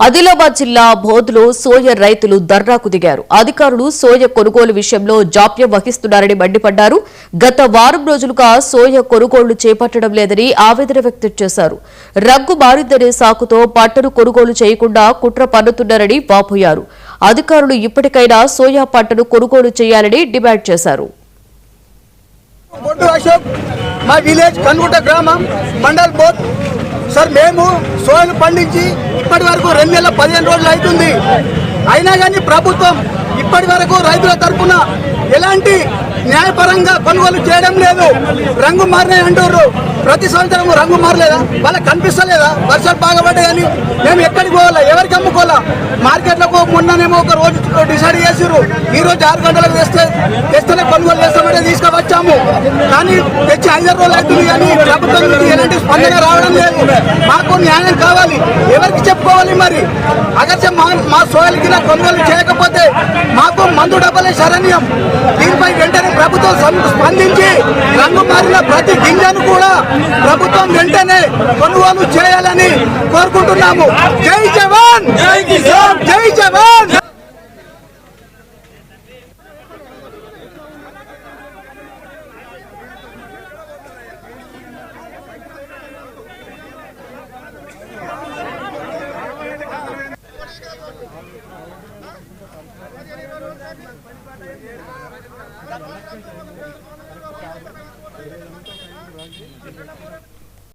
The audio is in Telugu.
ఆదిలాబాద్ జిల్లా బోధ్లో సోయ రైతులు ధర్నాకు దిగారు. అధికారులు సోయ కొనుగోలు విషయంలో జాప్యం వహిస్తున్నారని మండిపడ్డారు. గత వారం రోజులుగా సోయ కొనుగోళ్లు చేపట్టడం లేదని ఆవేదన వ్యక్తం చేశారు. రంగు మారిందనే సాకుతో పంటను కొనుగోలు చేయకుండా కుట్ర పన్నుతున్నారని వాపోయారు. అధికారులు ఇప్పటికైనా సోయా పంటను కొనుగోలు చేయాలని డిమాండ్ చేశారు. మా విలేజ్ కన్గుట గ్రామం మండల్ బోత్ సార్ మేము సోయను పండించి ఇప్పటి వరకు 2 నెలల 15 రోజులు అవుతుంది. అయినా కానీ ప్రభుత్వం ఇప్పటి వరకు రైతుల తరఫున ఎలాంటి న్యాయపరంగా కొనుగోలు చేయడం లేదు. రంగు మారినాయి అంటారు. ప్రతి సంవత్సరం రంగు మారలేదా? వాళ్ళకి కనిపిస్తలేదా? వర్షాలు బాగా పడ్డాయని మేము ఎక్కడికి పోవాలా? ఎవరికి అమ్ముకోవాలా? మార్కెట్లకు మొన్ననేమో ఒక రోజు డిసైడ్ చేసిరు. ఈ రోజు 6 గంటలకు తెస్తేనే కొనుగోలు చేస్తామంటే తీసుకువచ్చాము. కానీ తెచ్చి 5 రోజులు అవుతుంది కానీ ప్రభుత్వం నుంచి ఎలాంటి స్పందన రావడం లేదు. మాకు న్యాయం కావాలి. ఎవరికి చెప్పుకోవాలి? మరి అగర్చే మా సోయలకి కొనుగోలు చేయకపోతే మాకు మందు డబ్బలే శరణ్యం. దీనిపై వెంటనే ప్రభుత్వం స్పందించి రంగు మారిన ప్రతి గింజను కూడా ప్రభుత్వం వెంటనే కొనుగోలు చేయాలని కోరుకుంటున్నాము. జై జవాన్, జై కిసాన్, జై జవాన్. Thank you.